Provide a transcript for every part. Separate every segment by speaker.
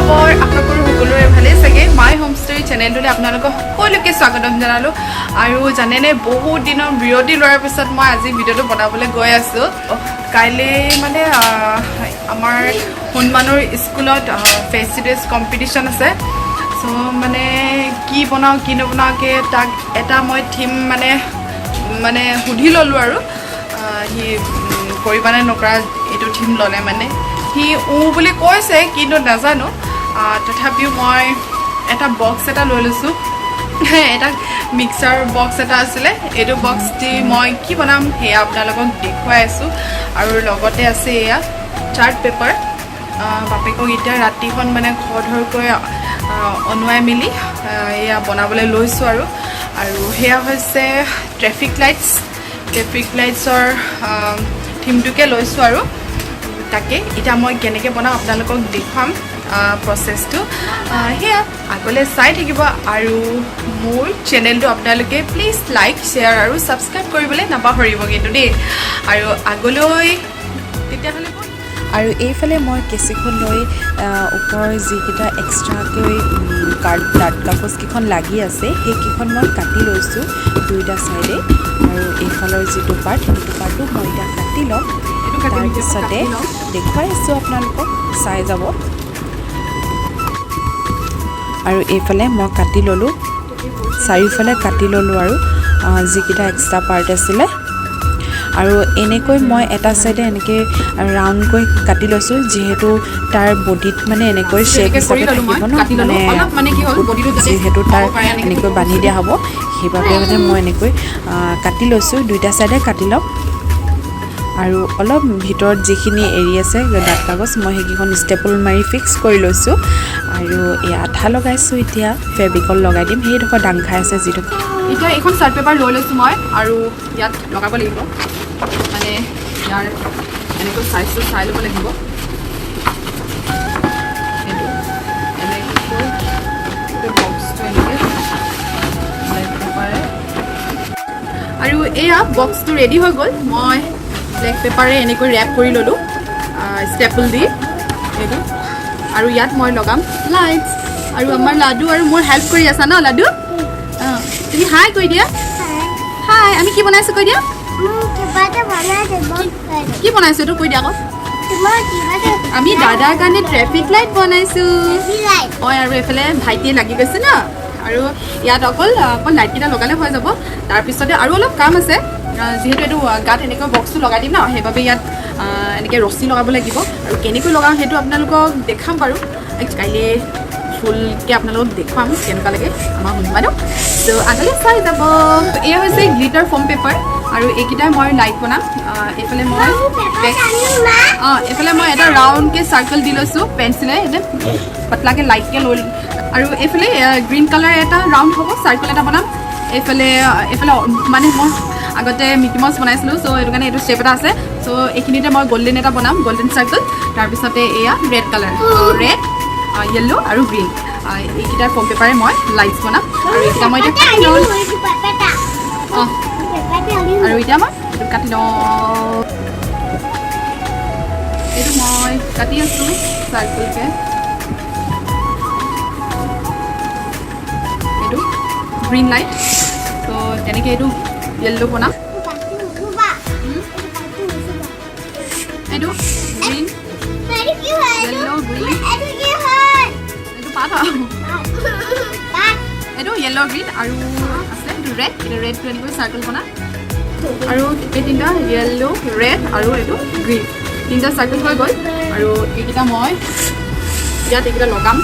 Speaker 1: খবৰ আশা কৰোঁ সকলোৰে ভালেই চাগে মাই হোমষ্টেৰ চেনেলটোলৈ আপোনালোকক সকলোকে স্বাগতম জনালোঁ আৰু জানেনে বহুত দিনৰ বিৰতি লোৱাৰ পিছত মই আজি ভিডিঅ'টো বনাবলৈ গৈ আছোঁ কাইলৈ মানে আমাৰ হনুমানৰ স্কুলত ফেষ্টিভেলছ কম্পিটিশ্যন আছে চ' মানে কি বনাওঁ কি নবনাওঁকৈ তাক এটা মই থিম মানে সুধি ল'লোঁ আৰু সি কৰিবানে নকৰা এইটো থিম ল'লে মানে সি বুলি কৈছে কিন্তু নাজানো তথাপিও মই এটা বক্স এটা লৈ লৈছোঁ এটা মিক্সাৰ বক্স এটা আছিলে এইটো বক্স দি মই কি বনাম সেয়া আপোনালোকক দেখুৱাই আছোঁ আৰু লগতে আছে এয়া চাৰ্ট পেপাৰ বাপেকক এতিয়া ৰাতিখন মানে ঘৰকৈ অনুৱাই মেলি এয়া বনাবলৈ লৈছোঁ আৰু সেয়া হৈছে ট্ৰেফিক লাইটছৰ থিমটোকে লৈছোঁ আৰু তাকে এতিয়া মই কেনেকৈ বনাওঁ আপোনালোকক দেখুৱাম প্ৰচেছটো সেয়া আগলৈ চাই থাকিব আৰু মোৰ চেনেলটো আপোনালোকে প্লিজ লাইক শ্বেয়াৰ আৰু ছাবস্ক্ৰাইব কৰিবলৈ নাপাহৰিব কিন্তু দেই আৰু আগলৈ তেতিয়াহ'লে আৰু এইফালে মই কেঁচিখন লৈ ওপৰৰ যিকেইটা এক্সট্ৰাকৈ ডাঠ কাগজকেইখন লাগি আছে সেইকেইখন মই কাটি লৈছোঁ দুইটা ছাইডে আৰু এইফালৰ যিটো পাৰ্ট সেইটো পাৰ্টো মই এতিয়া কাটি ল'ম তাৰপিছতে দেখুৱাই আছোঁ আপোনালোকক চাই যাব আৰু এইফালে মই কাটি ল'লোঁ চাৰিওফালে কাটি ল'লোঁ আৰু যিকেইটা এক্সট্ৰা পাৰ্ট আছিলে আৰু এনেকৈ মই এটা চাইডে এনেকৈ ৰাউণ্ডকৈ কাটি লৈছোঁ যিহেতু তাৰ বডিত মানে এনেকৈ শ্বেপ হিচাপে থাকিব ন মানে যিহেতু তাৰ এনেকৈ বান্ধি দিয়া হ'ব সেইবাবে মানে মই এনেকৈ কাটি লৈছোঁ দুইটা চাইডে কাটি ল'ম আৰু অলপ ভিতৰত যিখিনি এৰি আছে ডাঠ কাগজ মই সেইকেইখন ষ্টেপল মাৰি ফিক্স কৰি লৈছোঁ আৰু এই আঠা লগাইছোঁ এতিয়া ফেব্ৰিকল লগাই দিম সেইডোখৰ দাং খাই আছে যিডোখৰ এতিয়া এইখন চাৰ্ট পেপাৰ লৈ লৈছোঁ মই আৰু ইয়াত লগাব লাগিব মানে ইয়াৰ এনেকৈ চাইজটো চাই ল'ব লাগিব আৰু এয়া বক্সটো ৰেডি হৈ গ'ল মই ব্লেক পেপাৰে এনেকৈ ৰেপ কৰি ল'লোঁ ষ্টেপল দি এইটো আৰু ইয়াত মই লগাম লাইটছ আৰু আমাৰ লাডু আৰু মোৰ হেল্প কৰি আছা ন লাডু তুমি হাই কৈ দিয়া হাই আমি কি বনাইছোঁ কৈ দিয়া কি বনাইছোঁ এইটো কৈ দিয়া আকৌ আমি দাদাৰ কাৰণে ট্ৰেফিক লাইট বনাইছোঁ হয় আৰু এইফালে ভাইটিয়ে লাগি গৈছে ন আৰু ইয়াত অকল লাইটকেইটা লগালে হৈ যাব তাৰপিছতে আৰু অলপ কাম আছে যিহেতু এইটো গাত এনেকৈ বক্সটো লগাই দিম ন সেইবাবে ইয়াত এনেকৈ ৰছী লগাব লাগিব আৰু কেনেকৈ লগাওঁ সেইটো আপোনালোকক দেখাম বাৰু কাইলৈ ফুলকৈ আপোনালোকক দেখুৱাম কেনেকুৱা লাগে আমাৰ হনুমানক ত' আগলৈ চাই যাব এয়া হৈছে গ্লিটাৰ ফৰ্ম পেপাৰ আৰু এইকেইটাই মই লাইট বনাম এইফালে মই এটা ৰাউণ্ডকৈ চাৰ্কল দি লৈছোঁ পেঞ্চিলে এনে পাতলাকৈ লাইটকৈ লৈ আৰু এইফালে গ্ৰীণ কালাৰ এটা ৰাউণ্ড হ'ব চাৰ্কল এটা বনাম এইফালে মানে মই আগতে মিকি মাউচ বনাইছিলোঁ চ' সেইটো কাৰণে এইটো শ্বেপ এটা আছে চ' এইখিনিতে মই গল্ডেন এটা বনাম গল্ডেন চাৰ্কল তাৰপিছতে এয়া ৰেড কালাৰ ৰেড য়েল্ল' আৰু গ্ৰীণ এইকেইটাৰ ফৰ্ম পেপাৰে মই লাইটছ বনাম আৰু এইকেইটা মই এতিয়া কাটি লওঁ আৰু এতিয়া মই এইটো কাটি লওঁ এইটো মই কাটি আছোঁ চাৰ্কলকৈ এইটো গ্ৰীণ লাইট ত' তেনেকৈ এইটো য়েল্ল' বনাম এইটো গ্ৰীণ য়েল্ল' গ্ৰীণ এইটো পাত এইটো য়েল্ল' গ্ৰীণ আৰু আছে এইটো ৰেডটো এনেকৈ চাৰ্কল বনাম আৰু এই তিনিটা য়েল্ল' ৰেড আৰু এইটো গ্ৰীণ তিনিটা চাৰ্কল হৈ গ'ল আৰু এইকেইটা মই ইয়াত এইকেইটা লগাম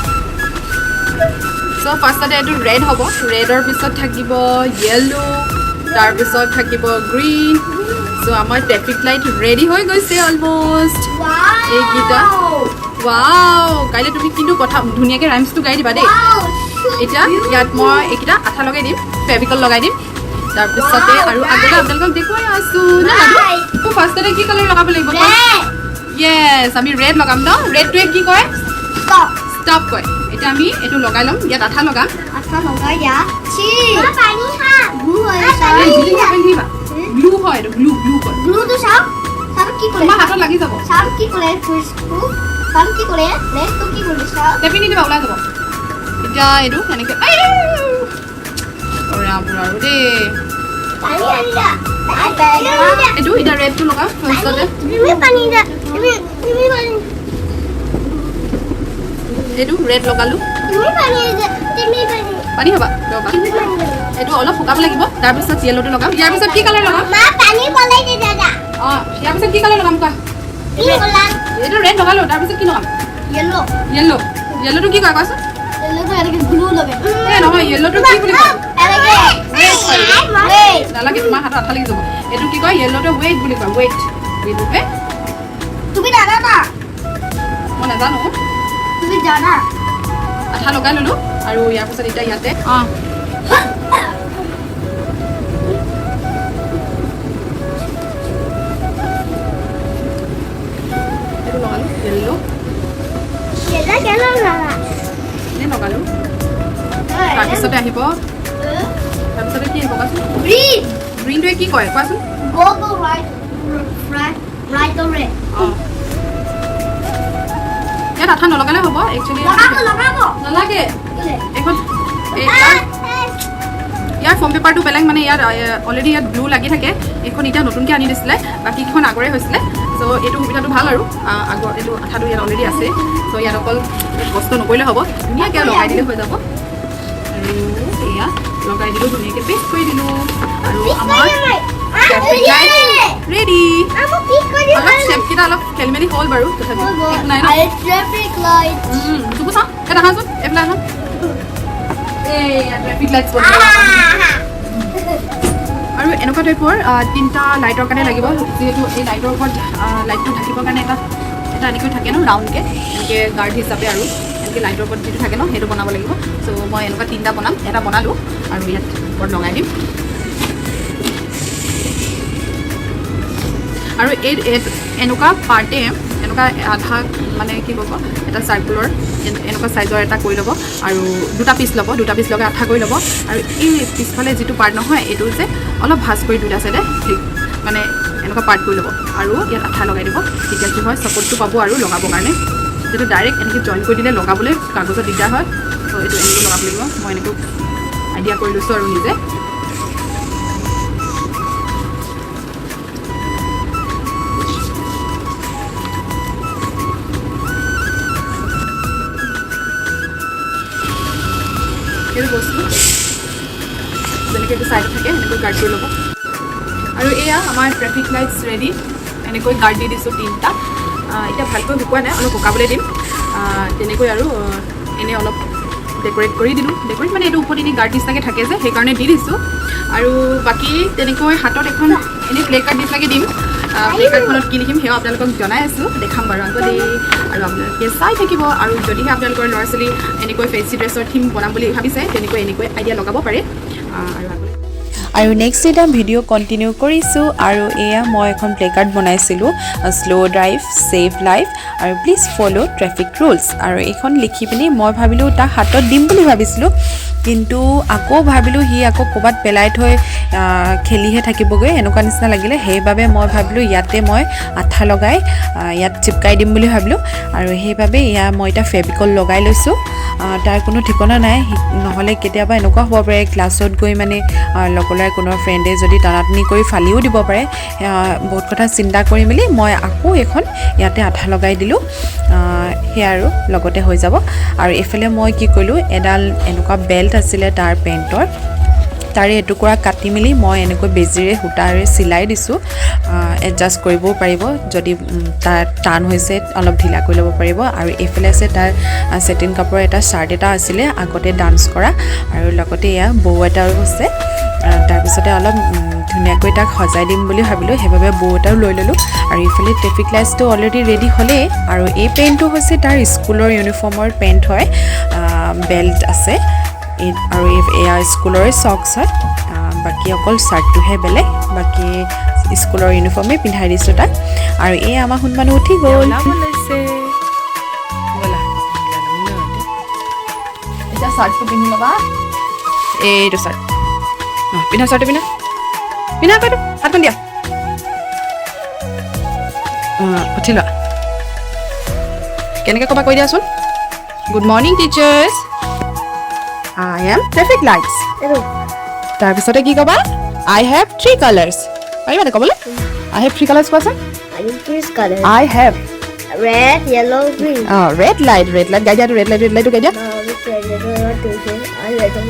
Speaker 1: চ' ফাৰ্ষ্টতে এইটো ৰেড হ'ব ৰেডৰ পিছত থাকিব য়েল্ল' তাৰপিছত থাকিব গ্ৰীণ চ' আমাৰ ট্ৰেফিক লাইট ৰেডি হৈ গৈছে অলমষ্ট এইকেইটা ৱাও কাইলৈ তুমি কিন্তু কথা ধুনীয়াকৈ ৰাইমছটো গাই দিবা দেই এতিয়া ইয়াত মই এইকেইটা আঠা লগাই দিম ফেব্ৰিকল লগাই দিম তাৰপিছতে আৰু আগতে আপোনালোকক দেখুৱাই আছোঁ ন ফাৰ্ষ্টতে কি কালাৰ লগাব লাগিব য়েছ আমি ৰেড লগাম ন ৰেডটোৱে কি কয় ষ্টপ কয় এতিয়া আমি এইটো লগাই ল'ম ইয়াত আঠা লগাম ব্লু হয় এইটো ব্লু কয় তোমাৰ হাতত লাগি যাব
Speaker 2: কাম কি কৰে নেক্সট তো কি কৰিছা
Speaker 1: টেপিনি দিবা ওলাই যাব এতিয়া এইটো এনেকৈ ওৰে আপোনাৰ দে
Speaker 2: পানী আনিলা
Speaker 1: এইটো এতিয়া ৰেডটো লগা ফাৰ্ষ্টতে
Speaker 2: তুমি পানী দা তুমি পানী
Speaker 1: এইটো ৰেড লগালো
Speaker 2: তুমি পানী দা তুমি পানী
Speaker 1: পানী হবা লগা এইটো অলপ শুকাব লাগিব তাৰপিছত য়েলোটো লগাম ইয়াৰ পিছত কি কালাৰ লগাম
Speaker 2: মা পানী বলাই দে দাদা
Speaker 1: ইয়াৰ পিছত কি কালাৰ লগাম কোৱা
Speaker 2: কি বলা
Speaker 1: এইটো ৰেড লগালো তাৰপিছত কি লগাম
Speaker 2: येलो
Speaker 1: য়েলোটো কি কয় কোৱাচোন
Speaker 2: येलो তো এনেকে ব্লু লগে
Speaker 1: নহয় য়েলোটো কি বুলি কয়
Speaker 2: এনেকে
Speaker 1: নালাগে তোমাৰ হাতত আঠা লাগি যাব এইটো কি কয় য়েলোটো ৱেইট বুলি কয় ৱেইট এইটোকে
Speaker 2: তুমি জানা না
Speaker 1: মই নাজানো
Speaker 2: তুমি জানা
Speaker 1: আঠা লগাই ল'লো আৰু ইয়াৰ পিছত এতিয়া ইয়াতে এইটো লগালো য়েলো
Speaker 2: কেলা কেলা লাগা
Speaker 1: এনে লগালো তাৰপিছতে আহিব তাৰপিছতে কি আহিব কোৱাচোন
Speaker 2: গ্ৰীন
Speaker 1: গ্ৰীণটোৱে কি কয় কোৱাচোন
Speaker 2: go right or red
Speaker 1: ইয়াত আঠা নলগালে হ'ব একচুৱেলি
Speaker 2: লগাব
Speaker 1: নালাগে এখন ইয়াৰ ফৰ্ম পেপাৰটো বেলেগ মানে ইয়াত অলৰেডি ইয়াত ব্লু লাগি থাকে এইখন এতিয়া নতুনকৈ আনি দিছিলে বাকীকেইখন আগৰে হৈছিলে চ' এইটো সুবিধাটো ভাল আৰু আগৰ এইটো আঠাটো ইয়াত অলৰেডি আছে চ' ইয়াত অকল কষ্ট নকৰিলে হ'ব ধুনীয়াকৈ লগাই দিলে হৈ যাব আৰু এয়া লগাই দিলোঁ ধুনীয়াকৈ পেষ্ট কৰি দিলোঁ আৰু আমাৰ ৰেডি অলপ শ্বেপকেইটা অলপ খেলি মেলি হ'ল বাৰু তথাপিও ঠিক নাই ন তোকো চাওঁ এটা আহাচোন এইফালে আহা ট্ৰেফিক লাইটছ আৰু এনেকুৱা টাইপৰ তিনিটা লাইটৰ কাৰণে লাগিব যিহেতু এই লাইটৰ ওপৰত লাইটটো ঢাকিবৰ কাৰণে এটা এনেকৈ থাকে ন ৰাউণ্ডকৈ এনেকৈ গাৰ্ড হিচাপে আৰু এনেকৈ লাইটৰ ওপৰত যিটো থাকে ন সেইটো বনাব লাগিব চ' মই এনেকুৱা তিনিটা বনাম এটা বনালোঁ আৰু ইয়াত ওপৰত লগাই দিম আৰু এই এনেকুৱা পাৰ্টে এনেকুৱা আধা মানে কি ক'ব এটা চাৰ্কুলৰ এনেকুৱা চাইজৰ এটা কৰি ল'ব আৰু দুটা পিচ ল'ব দুটা পিচ লগাই আঠা কৰি ল'ব আৰু এই পিছফালে যিটো পাৰ্ট নহয় এইটো যে অলপ ভাজ কৰি দুটা চাইডে ঠিক মানে এনেকুৱা পাৰ্ট কৰি ল'ব আৰু ইয়াত আঠা লগাই দিব তেতিয়া কি হয় ছাপৰ্টটো পাব আৰু লগাবৰ কাৰণে যিটো ডাইৰেক্ট এনেকৈ জইন কৰি দিলে লগাবলৈ কাগজত দিগদাৰ হয় ত' এইটো এনেকৈ লগাব লাগিব মই এনেকৈ আইডিয়া কৰি লৈছোঁ আৰু নিজে এইটো বস্তু যেনেকৈ এইটো ছাইডত থাকে এনেকৈ গাৰ্ড কৰি ল'ব আৰু এয়া আমাৰ ট্ৰেফিক লাইটছ ৰেডি এনেকৈ গাৰ্ড দি দিছোঁ তিনিটা এতিয়া ভালকৈ শুকোৱা নাই অলপ শুকাবলৈ দিম তেনেকৈ আৰু এনেই অলপ ডেক'ৰেট কৰি দিলোঁ ডেক'ৰেট মানে এইটো ওপৰত এনেই গাৰ্ড নিচিনাকৈ থাকে যে সেইকাৰণে দি দিছোঁ আৰু বাকী তেনেকৈ হাতত এখন এনেই প্লে কাৰ্ড নিচিনাকৈ দিম প্লে কাৰ্ডখনত কি লিখিম সেয়াও আপোনালোকক জনাই আছোঁ দেখাম বাৰু আগতে আৰু আপোনালোকে চাই থাকিব আৰু যদিহে আপোনালোকৰ ল'ৰা ছোৱালী এনেকৈ ফেঞ্চি ড্ৰেছৰ থিম বনাম বুলি ভাবিছে তেনেকৈ এনেকৈ আইডিয়া লগাব পাৰে
Speaker 3: আৰু নেক্সট এটা ভিডিঅ' কণ্টিনিউ কৰিছোঁ আৰু এয়া মই এখন প্লে কাৰ্ড বনাইছিলোঁ শ্ল' ড্ৰাইভ ছেভ লাইফ আৰু প্লিজ ফ'ল' ট্ৰেফিক ৰুলছ আৰু এইখন লিখি পিনি মই ভাবিলোঁ তাক হাতত দিম বুলি ভাবিছিলোঁ কিন্তু আকৌ ভাবিলোঁ সি আকৌ ক'ৰবাত পেলাই থৈ খেলিহে থাকিবগৈ এনেকুৱা নিচিনা লাগিলে সেইবাবে মই ভাবিলোঁ ইয়াতে মই আঠা লগাই ইয়াত চিপকাই দিম বুলি ভাবিলোঁ আৰু সেইবাবে এয়া মই এতিয়া ফেব্ৰিকল লগাই লৈছোঁ তাৰ কোনো ঠিকনা নাই নহ'লে কেতিয়াবা এনেকুৱা হ'ব পাৰে ক্লাছত গৈ মানে লগৰ কোনো ফ্ৰেণ্ডে যদি টানাটনি কৰি ফালিও দিব পাৰে বহুত কথা চিন্তা কৰি মেলি মই আকৌ এখন ইয়াতে আঠা লগাই দিলোঁ সেয়া আৰু লগতে হৈ যাব আৰু এইফালে মই কি কৰিলোঁ এডাল এনেকুৱা বেল্ট আছিলে তাৰ পেণ্টৰ তাৰে এটুকুৰা কাটি মেলি মই এনেকৈ বেজিৰে সূতাৰে চিলাই দিছোঁ এডজাষ্ট কৰিবও পাৰিব যদি তাৰ টান হৈছে অলপ ঢিলা কৰি ল'ব পাৰিব আৰু এইফালে আছে তাৰ চেটিন কাপোৰৰ এটা চাৰ্ট এটা আছিলে আগতে ডান্স কৰা আৰু লগতে এয়া বৌ এটাও আছে তাৰপিছতে অলপ ধুনীয়াকৈ তাক সজাই দিম বুলি ভাবিলোঁ সেইবাবে বৌ এটাও লৈ ল'লোঁ আৰু ইফালে ট্ৰেফিক লাইটছটো অলৰেডি ৰেডি হ'লেই আৰু এই পেণ্টটো হৈছে তাৰ স্কুলৰ ইউনিফৰ্মৰ পেণ্ট হয় বেল্ট আছে আৰু এয়া স্কুলৰে চক্স হয় বাকী অকল চাৰ্টটোহে বেলেগ বাকী স্কুলৰ ইউনিফৰ্মেই পিন্ধাই দিছোঁ তাক আৰু এই আমাৰ সোণ মানুহ উঠি গ'ল
Speaker 1: এতিয়া চাৰ্টটো পিন্ধি ল'বা এইটো চাৰ্ট পিন্ধা চাৰ্টটো পিন্ধা পিন্ধা কয়তো হাতখন দিয়া উঠি লোৱা কেনেকৈ ক'বা কৈ দিয়াচোন good morning teachers I am traffic lights তাৰপিছতে কি ক'বা আই হেভ 3 কালাৰ্ছ পাৰিবা ক'বলৈ আই হেভ 3 কালাৰ্ছ কোৱাচোন
Speaker 2: I need three colors.
Speaker 1: I have
Speaker 2: Red, yellow, green.
Speaker 1: Red light গাই দিয়া ৰেড লাইটটো গাই দিয়া
Speaker 2: Which red, yellow, what do you say? I red them.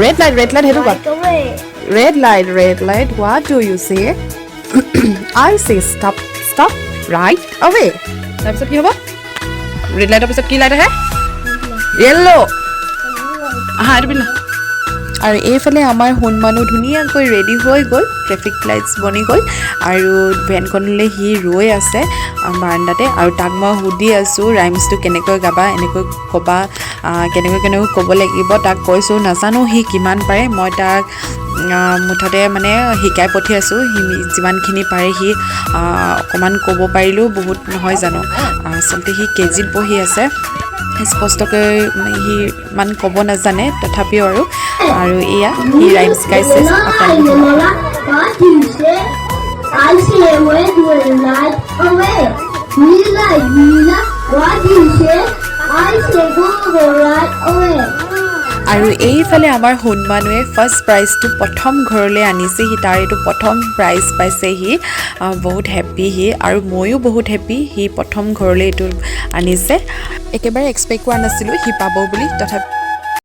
Speaker 1: Red light সেইটো কোৱা
Speaker 2: Right away.
Speaker 1: red light what do you say I say stop right away তাৰপিছত কি হ'ব ৰেড লাইটৰ পিছত কি লাইট আহে য়েল্লো আহা এইটো পিন্ধা
Speaker 3: আৰু এইফালে আমাৰ সোণমানো ধুনীয়াকৈ ৰেডি হৈ গ'ল ট্ৰেফিক লাইটছ বনি গ'ল আৰু ভেনখনলৈ সি ৰৈ আছে বাৰাণ্ডাতে আৰু তাক মই সুধি আছোঁ ৰাইমছটো কেনেকৈ গাবা এনেকৈ ক'বা কেনেকৈ ক'ব লাগিব তাক কৈছোঁ নাজানো সি কিমান পাৰে মই তাক মুঠতে মানে শিকাই পঠিয়াইছোঁ সি যিমানখিনি পাৰে সি অকণমান ক'ব পাৰিলেও বহুত নহয় জানো আচলতে সি কেজিত পঢ়ি আছে স্পষ্টকৈ সি ইমান ক'ব নাজানে তথাপিও আৰু এয়া সি ৰাইমছ গাইছে
Speaker 2: What do you say? I say red, light away. Nila, what do you say? I say go right away.
Speaker 3: আৰু এইফালে আমাৰ সোণমানুৱে ফাৰ্ষ্ট প্ৰাইজটো প্ৰথম ঘৰলৈ আনিছে সি তাৰ এইটো প্ৰথম প্ৰাইজ পাইছে সি বহুত হেপ্পী সি আৰু ময়ো বহুত হেপ্পী সি প্ৰথম ঘৰলৈ এইটো আনিছে একেবাৰে এক্সপেক্ট কৰা নাছিলোঁ সি পাব বুলি তথাপি